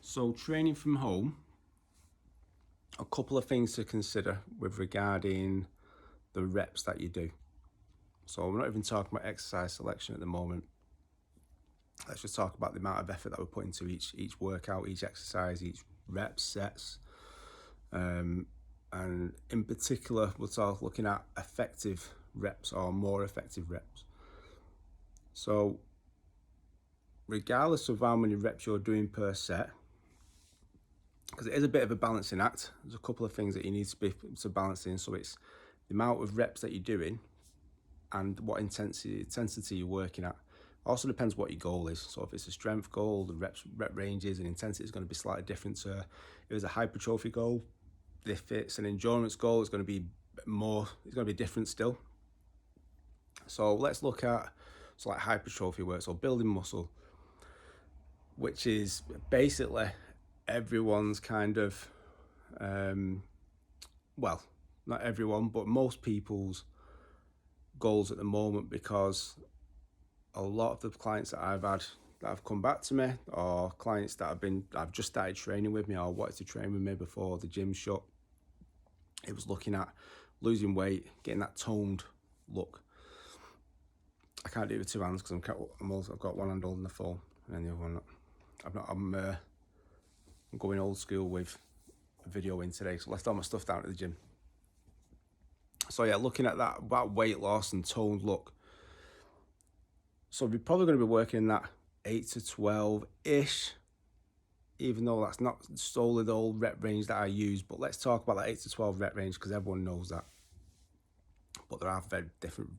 So training from home, a couple of things to consider with regarding the reps that you do. So we're not even talking about exercise selection at the moment. Let's just talk about the amount of effort that we put into each workout, each exercise, each reps, sets. And in particular, we'll start looking at effective reps or more effective reps. So regardless of how many reps you're doing per set, because it is a bit of a balancing act, there's a couple of things that you need to balance in. So it's the amount of reps that you're doing and what intensity you're working at. Also depends what your goal is. So if it's a strength goal, the rep ranges and intensity is going to be slightly different to if it's a hypertrophy goal. If it's an endurance goal, it's going to be different still. So let's look at like hypertrophy work, so building muscle, which is basically everyone's kind of, well, not everyone, but most people's goals at the moment, because a lot of the clients that I've had that have come back to me, or clients that I've just started training with me or wanted to train with me before the gym shut, it was looking at losing weight, getting that toned look. I can't do it with two hands because I've got one hand holding the phone and then the other one I'm going old school with video in today, so left all my stuff down at the gym. So yeah, looking at that weight loss and toned look. So we're probably going to be working in that 8 to 12-ish, even though that's not solely the old rep range that I use, but let's talk about that 8 to 12 rep range because everyone knows that. But there are very different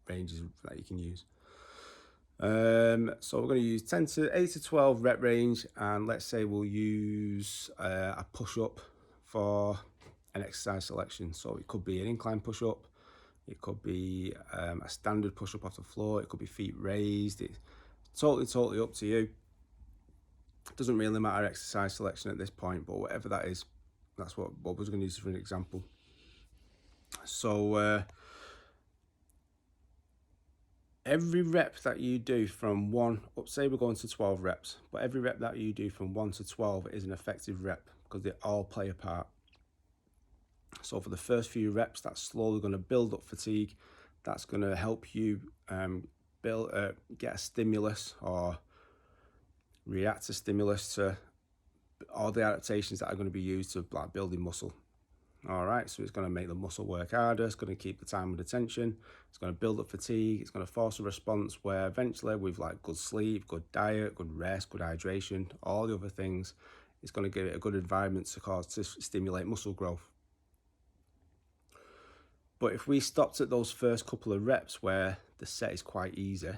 ranges that you can use. So we're going to use 8 to 12 rep range, and let's say we'll use a push-up for an exercise selection. So it could be an incline push-up, it could be a standard push-up off the floor, it could be feet raised. It's totally up to you. It doesn't really matter exercise selection at this point, but whatever that is, that's what we're going to use for an example. So every rep that you do from 1 up, say we're going to 12 reps, but every rep that you do from 1 to 12 is an effective rep because they all play a part. So for the first few reps, that's slowly going to build up fatigue. That's going to help you get a stimulus or react to stimulus to all the adaptations that are going to be used to like building muscle. All right, so it's going to make the muscle work harder, it's going to keep the time under tension, it's going to build up fatigue, it's going to force a response where eventually with like good sleep, good diet, good rest, good hydration, all the other things, it's going to give it a good environment to stimulate muscle growth. But if we stopped at those first couple of reps where the set is quite easy,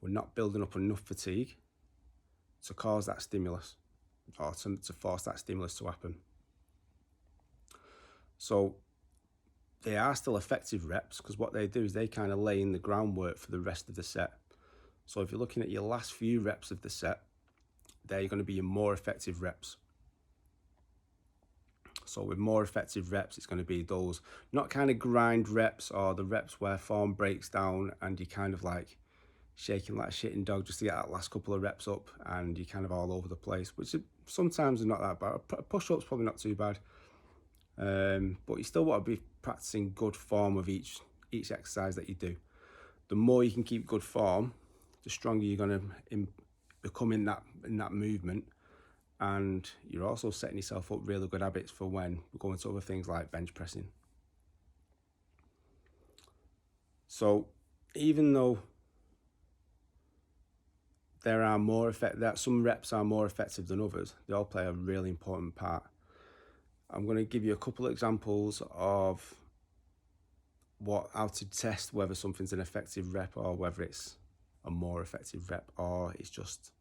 we're not building up enough fatigue to cause that stimulus or to force that stimulus to happen. So they are still effective reps because what they do is they kind of lay in the groundwork for the rest of the set. So if you're looking at your last few reps of the set, they're going to be your more effective reps. So with more effective reps, it's going to be those not kind of grind reps or the reps where form breaks down and you're kind of like shaking like a shitting dog just to get that last couple of reps up and you're kind of all over the place, which sometimes are not that bad. A push-up's probably not too bad. But you still want to be practicing good form of each exercise that you do. The more you can keep good form, the stronger you're going to become in that movement, and you're also setting yourself up really good habits for when we're going to other things like bench pressing. So even though some reps are more effective than others, they all play a really important part. I'm going to give you a couple of examples of how to test whether something's an effective rep or whether it's a more effective rep or it's just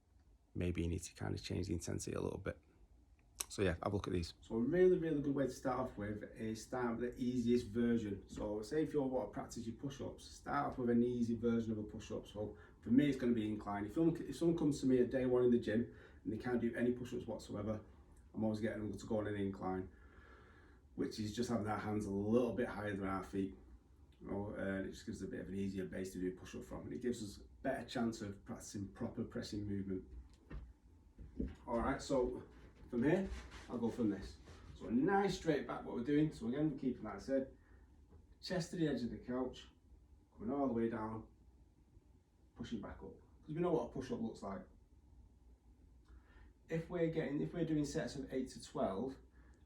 maybe you need to kind of change the intensity a little bit. So yeah, have a look at these. So a really good way to start off with is start with the easiest version. So say if you want to practice your push-ups, start off with an easy version of a push-up. So for me, it's going to be incline. If someone comes to me at day one in the gym and they can't do any push-ups whatsoever, I'm always getting them to go on an incline. which is just having our hands a little bit higher than our feet. It just gives us a bit of an easier base to do a push-up from, and it gives us a better chance of practicing proper pressing movement. Alright, so from here, I'll go from this. So a nice straight back, what we're doing. So again, we're keeping that as I said, chest to the edge of the couch, coming all the way down, pushing back up. Because we know what a push-up looks like. If we're doing sets of 8 to 12,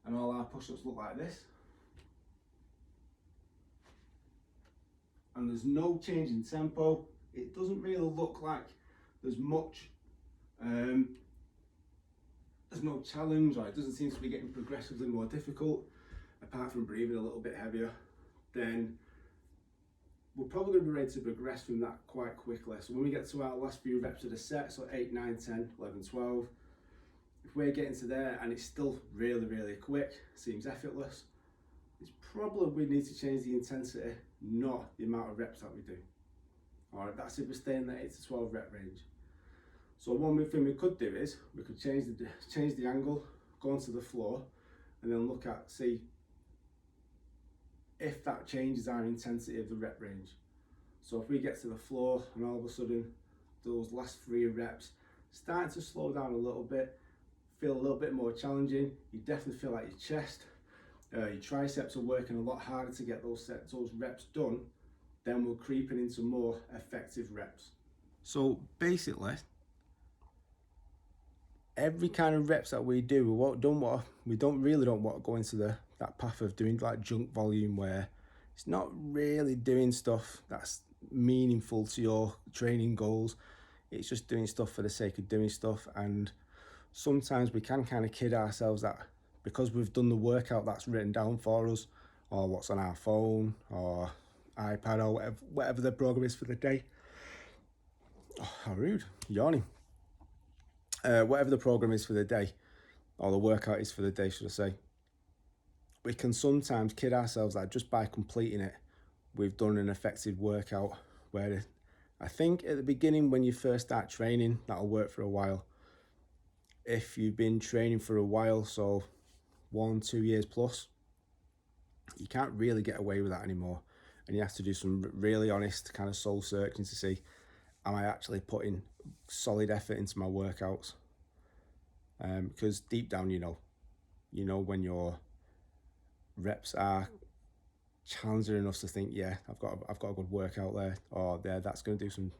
and all our push-ups look like this, and there's no change in tempo, it doesn't really look like there's much, there's no challenge, or it doesn't seem to be getting progressively more difficult, apart from breathing a little bit heavier, then we're probably going to be ready to progress from that quite quickly. So when we get to our last few reps of the set, so 8, 9, 10, 11, 12, if we're getting to there and it's still really, really quick, seems effortless, it's probably we need to change the intensity, not the amount of reps that we do. All right, that's if we stay in that 8 to 12 rep range. So one thing we could do is we could change the angle, go onto the floor, and then look at, see if that changes our intensity of the rep range. So if we get to the floor and all of a sudden those last 3 reps starting to slow down a little bit, feel a little bit more challenging, you definitely feel like your chest, your triceps are working a lot harder to get those reps done, then we're creeping into more effective reps. So basically, every kind of reps that we do, we don't really want to go into that path of doing like junk volume, where it's not really doing stuff that's meaningful to your training goals. It's just doing stuff for the sake of doing stuff, and sometimes we can kind of kid ourselves that because we've done the workout that's written down for us, or what's on our phone or iPad or whatever the program is for the day. Oh, how rude, yawning. Whatever the program is for the day, or the workout is for the day, should I say, we can sometimes kid ourselves that just by completing it, we've done an effective workout. Where I think at the beginning, when you first start training, that'll work for a while. If you've been training for a while, so 1-2 years plus, you can't really get away with that anymore, and you have to do some really honest kind of soul searching to see, am I actually putting solid effort into my workouts? Because deep down, you know when your reps are challenging enough to think, yeah, I've got a good workout there, or there, that's going to do some,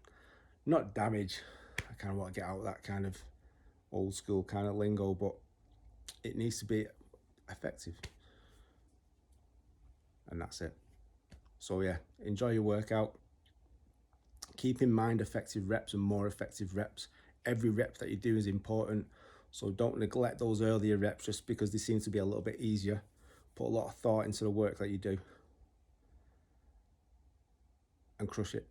not damage. I kind of want to get out of that kind of old school kind of lingo, but it needs to be effective, and that's it. So yeah, enjoy your workout. Keep in mind effective reps and more effective reps. Every rep that you do is important, so don't neglect those earlier reps just because they seem to be a little bit easier. Put a lot of thought into the work that you do and crush it.